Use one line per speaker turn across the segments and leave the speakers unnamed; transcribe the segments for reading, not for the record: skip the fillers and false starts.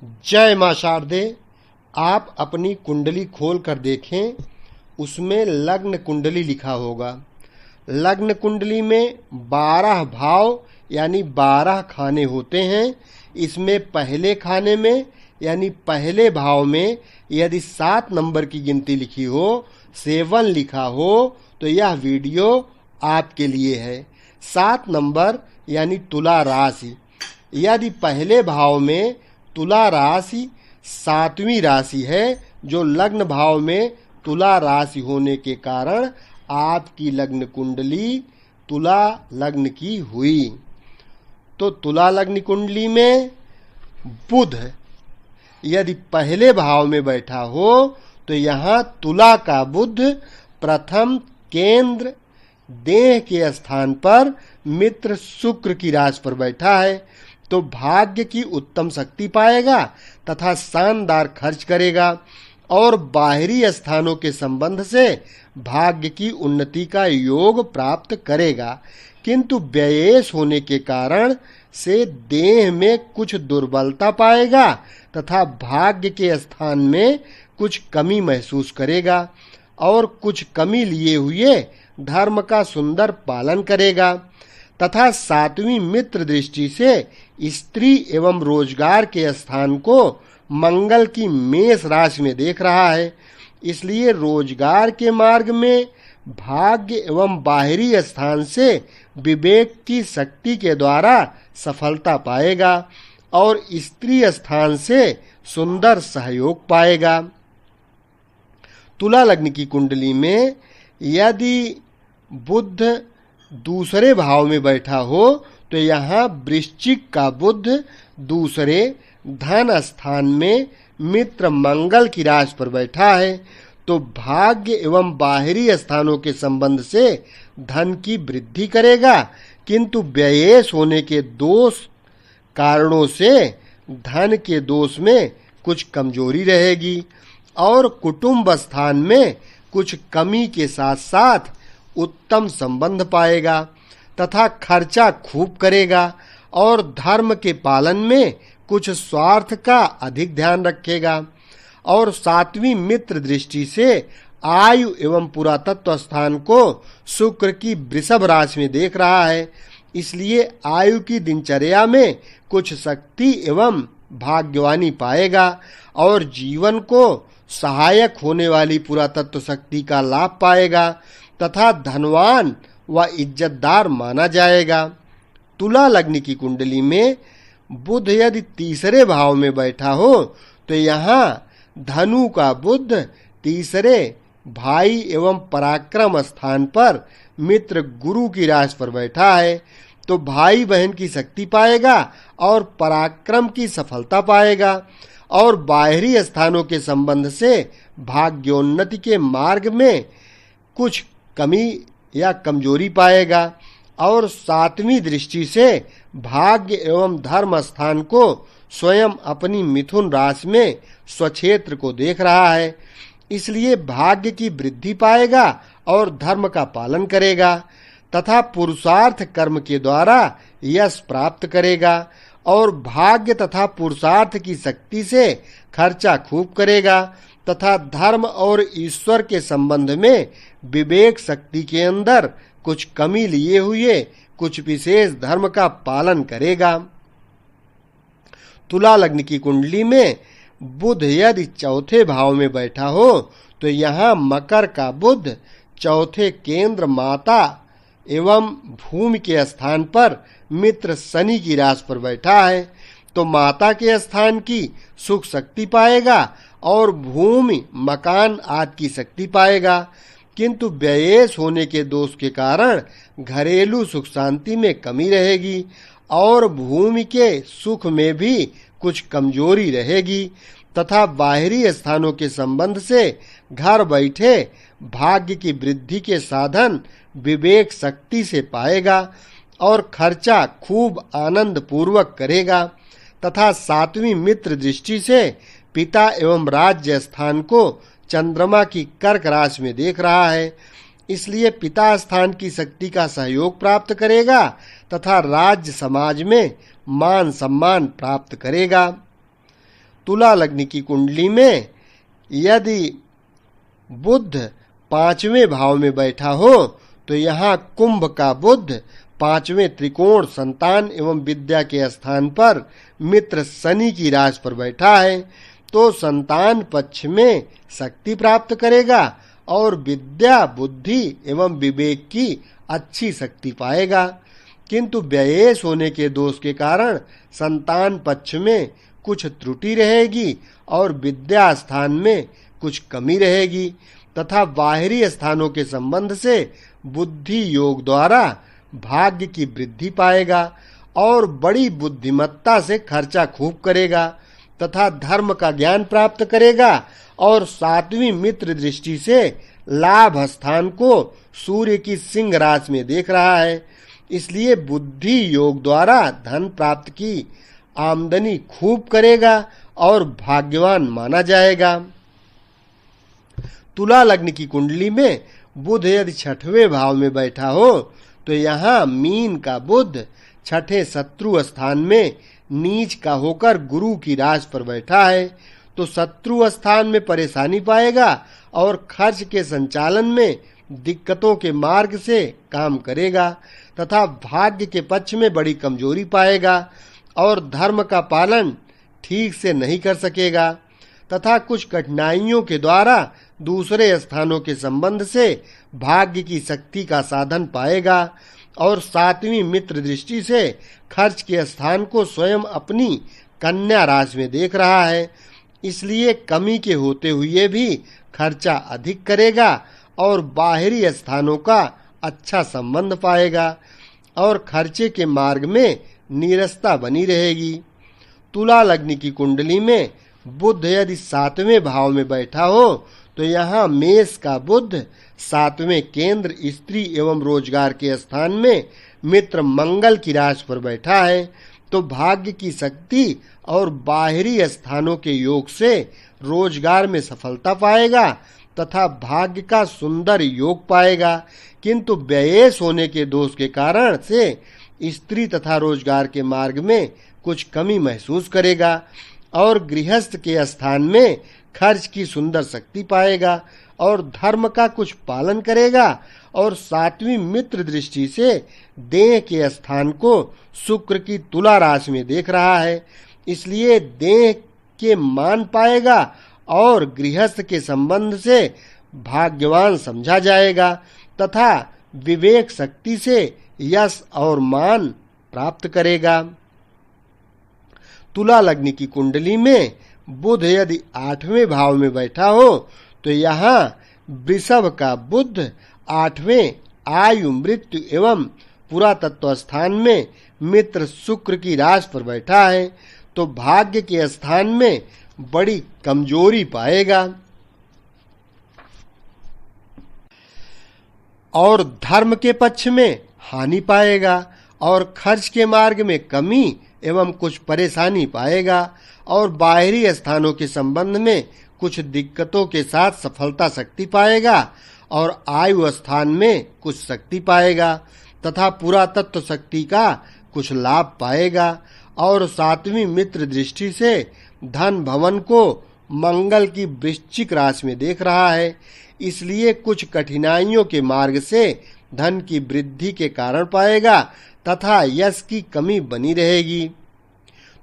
जय मां शारदे। आप अपनी कुंडली खोल कर देखें, उसमें लग्न कुंडली लिखा होगा। लग्न कुंडली में 12 भाव यानी 12 खाने होते हैं। इसमें पहले खाने में यानी पहले भाव में यदि 7 नंबर की गिनती लिखी हो, 7 लिखा हो, तो यह वीडियो आपके लिए है। 7 नंबर यानी तुला राशि। यदि पहले भाव में तुला राशि 7वीं राशि है, जो लग्न भाव में तुला राशि होने के कारण आपकी लग्न कुंडली तुला लग्न की हुई। तो तुला लग्न कुंडली में बुध यदि पहले भाव में बैठा हो, तो यहाँ तुला का बुध प्रथम केंद्र देह के स्थान पर मित्र शुक्र की राशि पर बैठा है, तो भाग्य की उत्तम शक्ति पाएगा तथा शानदार खर्च करेगा और बाहरी स्थानों के संबंध से भाग्य की उन्नति का योग प्राप्त करेगा। किंतु व्ययेश होने के कारण से देह में कुछ दुर्बलता पाएगा तथा भाग्य के स्थान में कुछ कमी महसूस करेगा और कुछ कमी लिए हुए धर्म का सुंदर पालन करेगा तथा 7वीं मित्र दृष्टि से स्त्री एवं रोजगार के स्थान को मंगल की मेष राशि में देख रहा है। इसलिए रोजगार के मार्ग में भाग्य एवं बाहरी स्थान से विवेक की शक्ति के द्वारा सफलता पाएगा और स्त्री स्थान से सुंदर सहयोग पाएगा। तुला लग्न की कुंडली में यदि बुध दूसरे भाव में बैठा हो, तो यहाँ वृश्चिक का बुध दूसरे धन स्थान में मित्र मंगल की राशि पर बैठा है, तो भाग्य एवं बाहरी स्थानों के संबंध से धन की वृद्धि करेगा। किंतु व्ययेश होने के दोष कारणों से धन के दोष में कुछ कमजोरी रहेगी और कुटुंब स्थान में कुछ कमी के साथ साथ उत्तम संबंध पाएगा तथा खर्चा खूब करेगा और धर्म के पालन में कुछ स्वार्थ का अधिक ध्यान रखेगा और 7वीं मित्र दृष्टि से आयु एवं पुरातत्व स्थान को शुक्र की वृषभ राशि में देख रहा है। इसलिए आयु की दिनचर्या में कुछ शक्ति एवं भाग्यवानी पाएगा और जीवन को सहायक होने वाली पुरातत्व शक्ति का लाभ पाएगा तथा धनवान व इज्जतदार माना जाएगा। तुला लग्न की कुंडली में बुध यदि तीसरे भाव में बैठा हो, तो यहाँ धनु का बुध तीसरे भाई एवं पराक्रम स्थान पर मित्र गुरु की राशि पर बैठा है, तो भाई बहन की शक्ति पाएगा और पराक्रम की सफलता पाएगा और बाहरी स्थानों के संबंध से भाग्योन्नति के मार्ग में कुछ कमी या कमजोरी पाएगा और 7वीं दृष्टि से भाग्य एवं धर्म स्थान को स्वयं अपनी मिथुन राशि में स्वक्षेत्र को देख रहा है। इसलिए भाग्य की वृद्धि पाएगा और धर्म का पालन करेगा तथा पुरुषार्थ कर्म के द्वारा यश प्राप्त करेगा और भाग्य तथा पुरुषार्थ की शक्ति से खर्चा खूब करेगा तथा धर्म और ईश्वर के संबंध में विवेक शक्ति के अंदर कुछ कमी लिए हुए कुछ विशेष धर्म का पालन करेगा। तुला लग्न की कुंडली में बुध यदि चौथे भाव में बैठा हो, तो यहाँ मकर का बुध चौथे केंद्र माता एवं भूमि के स्थान पर मित्र शनि की राशि पर बैठा है, तो माता के स्थान की सुख शक्ति पाएगा और भूमि मकान आदि की शक्ति पाएगा। किंतु व्ययेश होने के दोष के कारण घरेलू सुख शांति में कमी रहेगी और भूमि के सुख में भी कुछ कमजोरी रहेगी तथा बाहरी स्थानों के संबंध से घर बैठे भाग्य की वृद्धि के साधन विवेक शक्ति से पाएगा और खर्चा खूब आनंद पूर्वक करेगा तथा 7वीं मित्र दृष्टि से पिता एवं राज्य स्थान को चंद्रमा की कर्क राशि में देख रहा है। इसलिए पिता स्थान की शक्ति का सहयोग प्राप्त करेगा तथा राज्य समाज में मान सम्मान प्राप्त करेगा। तुला लग्न की कुंडली में यदि बुध 5वें भाव में बैठा हो तो यहाँ कुंभ का बुध 5वें त्रिकोण संतान एवं विद्या के स्थान पर मित्र शनि की राशि पर बैठा है तो संतान पक्ष में शक्ति प्राप्त करेगा और विद्या बुद्धि एवं विवेक की अच्छी शक्ति पाएगा। किंतु व्ययेश होने के दोष के कारण संतान पक्ष में कुछ त्रुटि रहेगी और विद्या स्थान में कुछ कमी रहेगी तथा बाहरी स्थानों के संबंध से बुद्धि योग द्वारा भाग्य की वृद्धि पाएगा और बड़ी बुद्धिमत्ता से खर्चा खूब करेगा तथा धर्म का ज्ञान प्राप्त करेगा और 7वीं मित्र दृष्टि से लाभ स्थान को सूर्य की सिंह राशि में देख रहा है, इसलिए बुद्धि योग द्वारा धन प्राप्त की आमदनी खूब करेगा और भाग्यवान माना जाएगा। तुला लग्न की कुंडली में बुध यदि 6वें भाव में बैठा हो तो यहाँ मीन का बुध 6ठे शत्रु स्थान में नीच का होकर गुरु की राशि पर बैठा है तो शत्रु स्थान में परेशानी पाएगा और खर्च के संचालन में दिक्कतों के मार्ग से काम करेगा तथा भाग्य के पक्ष में बड़ी कमजोरी पाएगा और धर्म का पालन ठीक से नहीं कर सकेगा तथा कुछ कठिनाइयों के द्वारा दूसरे स्थानों के संबंध से भाग्य की शक्ति का साधन पाएगा और 7वीं मित्र दृष्टि से खर्च के स्थान को स्वयं अपनी कन्या राशि में देख रहा है, इसलिए कमी के होते हुए भी खर्चा अधिक करेगा और बाहरी स्थानों का अच्छा संबंध पाएगा और खर्चे के मार्ग में नीरसता बनी रहेगी। तुला लग्न की कुंडली में बुध यदि 7वें भाव में बैठा हो तो यहाँ मेष का बुध 7वें केंद्र स्त्री एवं रोजगार के स्थान में मित्र मंगल की राशि पर बैठा है तो भाग्य की शक्ति और बाहरी स्थानों के योग से रोजगार में सफलता पाएगा तथा भाग्य का सुंदर योग पाएगा, किंतु व्ययेश होने के दोष के कारण से स्त्री तथा रोजगार के मार्ग में कुछ कमी महसूस करेगा और गृहस्थ के स्थान में खर्च की सुंदर शक्ति पाएगा और धर्म का कुछ पालन करेगा और 7वीं मित्र दृष्टि से देह के स्थान को शुक्र की तुला राशि में देख रहा है, इसलिए देह के मान पाएगा और गृहस्थ के संबंध से भाग्यवान समझा जाएगा तथा विवेक शक्ति से यश और मान प्राप्त करेगा। तुला लग्न की कुंडली में बुध यदि 8वें भाव में बैठा हो तो यहाँ वृषभ का बुध 8वें आयु मृत्यु एवं पुरातत्व स्थान में मित्र शुक्र की राशि पर बैठा है तो भाग्य के स्थान में बड़ी कमजोरी पाएगा और धर्म के पक्ष में हानि पाएगा और खर्च के मार्ग में कमी एवं कुछ परेशानी पाएगा और बाहरी स्थानों के संबंध में कुछ दिक्कतों के साथ सफलता शक्ति पाएगा और आयु स्थान में कुछ शक्ति पाएगा तथा पुरातत्व शक्ति का कुछ लाभ पाएगा और 7वीं मित्र दृष्टि से धन भवन को मंगल की वृश्चिक राशि में देख रहा है, इसलिए कुछ कठिनाइयों के मार्ग से धन की वृद्धि के कारण पाएगा तथा यश की कमी बनी रहेगी।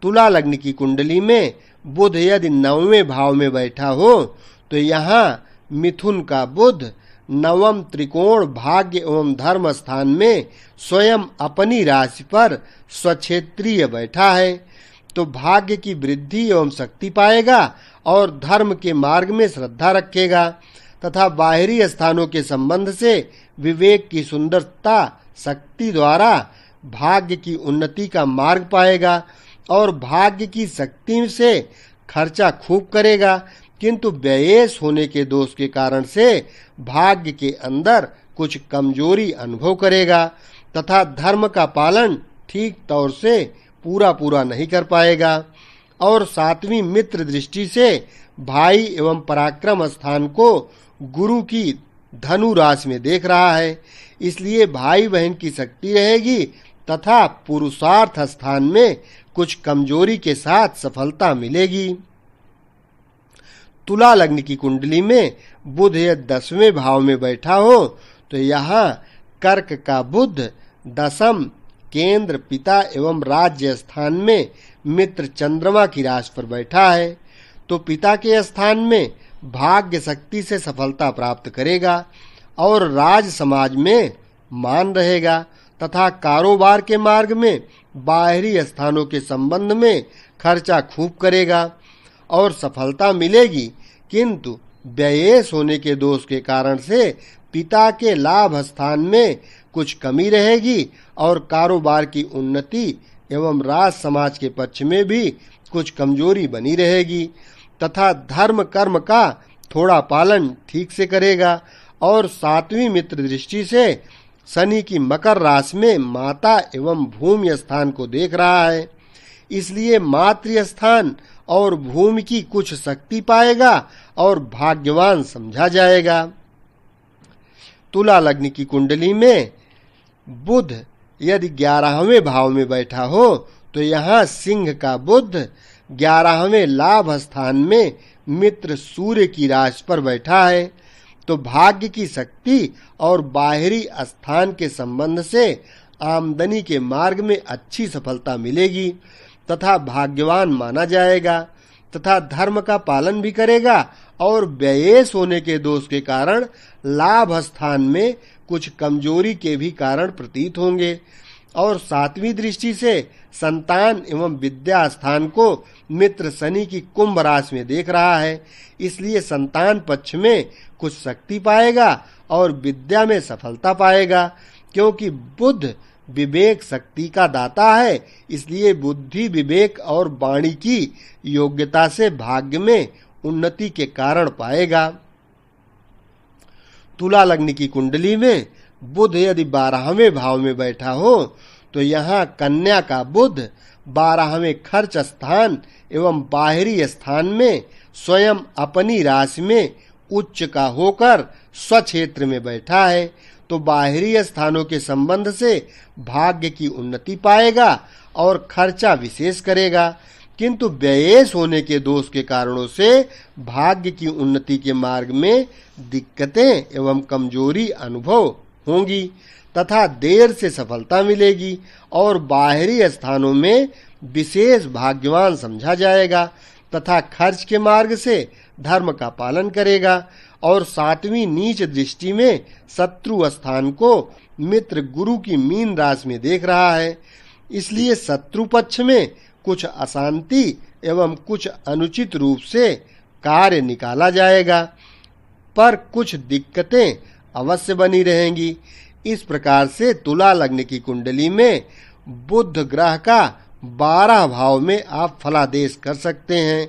तुला लग्न की कुंडली में बुध यदि 9वें भाव में बैठा हो तो यहाँ मिथुन का बुध 9म त्रिकोण भाग्य एवं धर्म स्थान में स्वयं अपनी राशि पर स्वक्षेत्रीय बैठा है तो भाग्य की वृद्धि एवं शक्ति पाएगा और धर्म के मार्ग में श्रद्धा रखेगा तथा बाहरी स्थानों के संबंध से विवेक की सुंदरता शक्ति द्वारा भाग्य की उन्नति का मार्ग पाएगा और भाग्य की शक्ति से खर्चा खूब करेगा, किंतु व्ययेश होने के दोष के कारण से भाग्य के अंदर कुछ कमजोरी अनुभव करेगा तथा धर्म का पालन ठीक तौर से पूरा नहीं कर पाएगा और 7वीं मित्र दृष्टि से भाई एवं पराक्रम स्थान को गुरु की धनु राशि में देख रहा है, इसलिए भाई बहन की शक्ति रहेगी तथा पुरुषार्थ स्थान में कुछ कमजोरी के साथ सफलता मिलेगी। तुला लग्न की कुंडली में बुध यदि 10वें भाव में बैठा हो तो यहाँ कर्क का बुध दशम केंद्र पिता एवं राज्य स्थान में मित्र चंद्रमा की राशि पर बैठा है तो पिता के स्थान में भाग्य शक्ति से सफलता प्राप्त करेगा और राज समाज में मान रहेगा तथा कारोबार के मार्ग में बाहरी स्थानों के संबंध में खर्चा खूब करेगा और सफलता मिलेगी, किंतु व्ययेश होने के दोष के कारण से पिता के लाभ स्थान में कुछ कमी रहेगी और कारोबार की उन्नति एवं राज समाज के पक्ष में भी कुछ कमजोरी बनी रहेगी तथा धर्म कर्म का थोड़ा पालन ठीक से करेगा। और 7वीं मित्र दृष्टि से शनि की मकर राशि में माता एवं भूमि स्थान को देख रहा है, इसलिए मातृ स्थान और भूमि की कुछ शक्ति पाएगा और भाग्यवान समझा जाएगा। तुला लग्न की कुंडली में बुध यदि 11वें भाव में बैठा हो तो यहाँ सिंह का बुध 11वें लाभ स्थान में मित्र सूर्य की राशि पर बैठा है तो भाग्य की शक्ति और बाहरी स्थान के संबंध से आमदनी के मार्ग में अच्छी सफलता मिलेगी तथा भाग्यवान माना जाएगा तथा धर्म का पालन भी करेगा और व्ययेश होने के दोष के कारण लाभ स्थान में कुछ कमजोरी के भी कारण प्रतीत होंगे। और 7वीं दृष्टि से संतान एवं विद्या स्थान को मित्र शनि की कुंभ राशि में देख रहा है, इसलिए संतान पक्ष में कुछ शक्ति पाएगा और विद्या में सफलता पाएगा। क्योंकि बुध विवेक शक्ति का दाता है, इसलिए बुद्धि विवेक और वाणी की योग्यता से भाग्य में उन्नति के कारण पाएगा। तुला लग्न की कुंडली में बुध यदि 12वें भाव में बैठा हो तो यहाँ कन्या का बुध 12वें खर्च स्थान एवं बाहरी स्थान में स्वयं अपनी राशि में उच्च का होकर स्वक्षेत्र में बैठा है तो बाहरी स्थानों के संबंध से भाग्य की उन्नति पाएगा और खर्चा विशेष करेगा, किंतु व्ययेश होने के दोष के कारणों से भाग्य की उन्नति के मार्ग में दिक्कतें एवं कमजोरी अनुभव होंगी तथा देर से सफलता मिलेगी और बाहरी स्थानों में विशेष भाग्यवान समझा जाएगा तथा खर्च के मार्ग से धर्म का पालन करेगा। और 7वीं नीच दृष्टि में शत्रु स्थान को मित्र गुरु की मीन राशि में देख रहा है, इसलिए शत्रु पक्ष में कुछ अशांति एवं कुछ अनुचित रूप से कार्य निकाला जाएगा, पर कुछ दिक्कतें अवश्य बनी रहेंगी। इस प्रकार से तुला लग्न की कुंडली में बुध ग्रह का 12 भाव में आप फलादेश कर सकते हैं।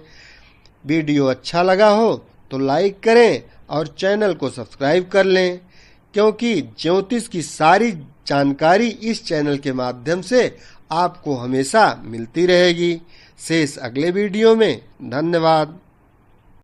वीडियो अच्छा लगा हो तो लाइक करें और चैनल को सब्सक्राइब कर लें, क्योंकि ज्योतिष की सारी जानकारी इस चैनल के माध्यम से आपको हमेशा मिलती रहेगी। शेष अगले वीडियो में। धन्यवाद।